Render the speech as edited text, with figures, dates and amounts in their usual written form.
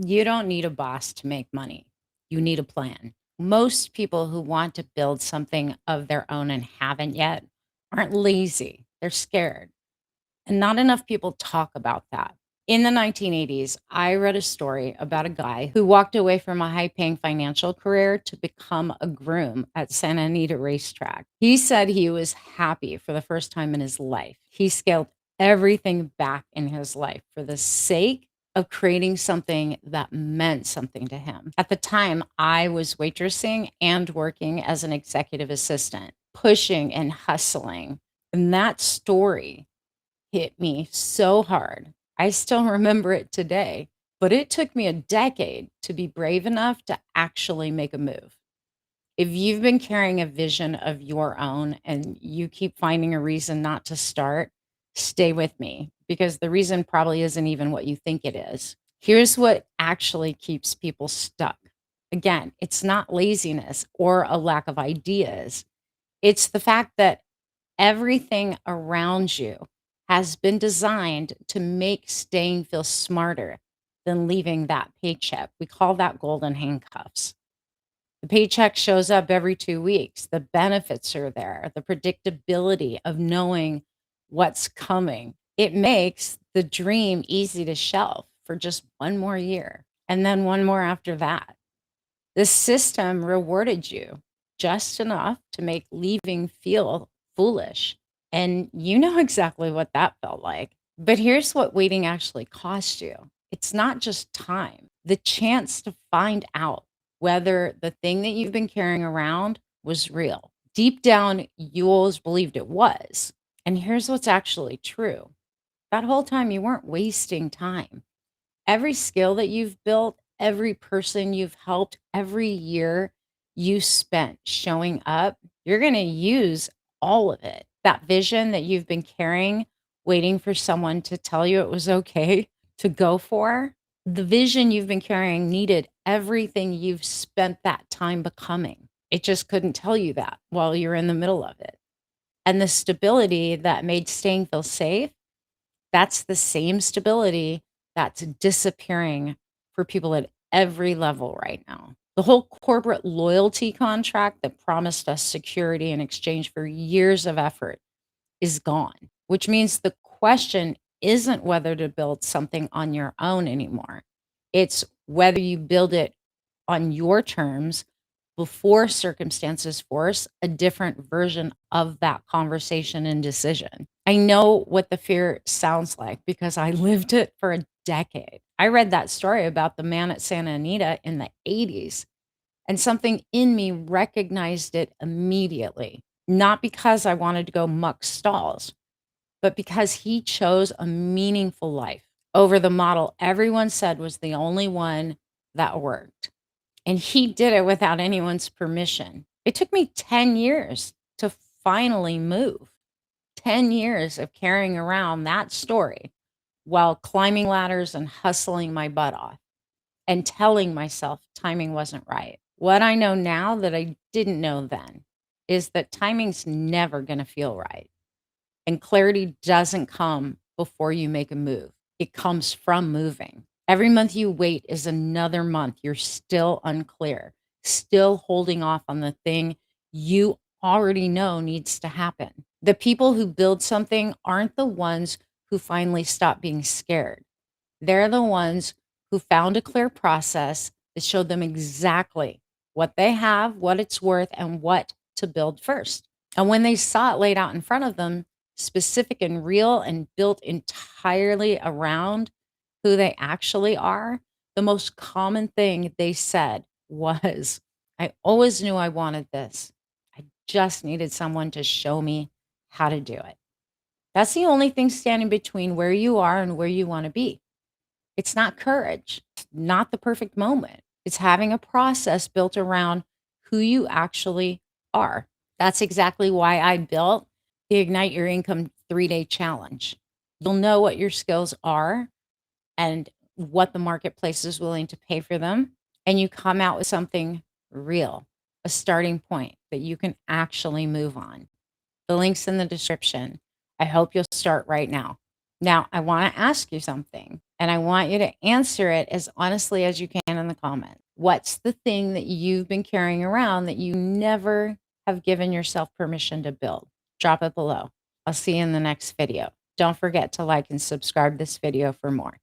You don't need a boss to make money. You need a plan. Most people who want to build something of their own and haven't yet aren't lazy, they're scared. And not enough people talk about that. In the 1980s, I read a story about a guy who walked away from a high paying financial career to become a groom at Santa Anita Racetrack. He said he was happy for the first time in his life. He scaled everything back in his life for the sake of creating something that meant something to him. At the time, I was waitressing and working as an executive assistant, pushing and hustling. And that story hit me so hard. I still remember it today, but it took me a decade to be brave enough to actually make a move. If you've been carrying a vision of your own and you keep finding a reason not to start, stay with me because the reason probably isn't even what you think it is. Here's what actually keeps people stuck. Again, it's not laziness or a lack of ideas. It's the fact that everything around you has been designed to make staying feel smarter than leaving that paycheck. We call that golden handcuffs. The paycheck shows up every 2 weeks. The benefits are there, the predictability of knowing what's coming. It makes the dream easy to shelf for just one more year and then one more after that. The system rewarded you just enough to make leaving feel foolish. And you know exactly what that felt like. But here's what waiting actually costs you it's not just time, the chance to find out whether the thing that you've been carrying around was real. Deep down, you always believed it was. And here's what's actually true that whole time, you weren't wasting time. Every skill that you've built, every person you've helped, every year you spent showing up, you're going to use all of it. That vision that you've been carrying, waiting for someone to tell you it was okay to go for, the vision you've been carrying needed everything you've spent that time becoming. It just couldn't tell you that while you're in the middle of it. And the stability that made staying feel safe, that's the same stability that's disappearing for people at every level right now. The whole corporate loyalty contract that promised us security in exchange for years of effort is gone, which means the question isn't whether to build something on your own anymore. It's whether you build it on your terms before circumstances force a different version of that conversation and decision. I know what the fear sounds like because I lived it for a decade. I read that story about the man at Santa Anita in the 80s, and something in me recognized it immediately, not because I wanted to go muck stalls, but because he chose a meaningful life over the model everyone said was the only one that worked. And he did it without anyone's permission. It took me 10 years to finally move. 10 years of carrying around that story while climbing ladders and hustling my butt off and telling myself timing wasn't right. What I know now that I didn't know then is that timing's never going to feel right. And clarity doesn't come before you make a move, it comes from moving. Every month you wait is another month you're still unclear, still holding off on the thing you already know needs to happen. The people who build something aren't the ones who finally stop being scared. They're the ones who found a clear process that showed them exactly what they have, what it's worth, and what to build first. And when they saw it laid out in front of them, specific and real and built entirely around who they actually are, the most common thing they said was, I always knew I wanted this. I just needed someone to show me how to do it. That's the only thing standing between where you are and where you want to be. It's not courage, it's not the perfect moment. It's having a process built around who you actually are. That's exactly why I built the Ignite Your Income 3-day challenge. You'll know what your skills are and what the marketplace is willing to pay for them. And you come out with something real, a starting point that you can actually move on. The link's in the description. I hope you'll start right now. Now, I want to ask you something. And I want you to answer it as honestly as you can in the comment. What's the thing that you've been carrying around that you never have given yourself permission to build? Drop it below. I'll see you in the next video. Don't forget to like and subscribe this video for more.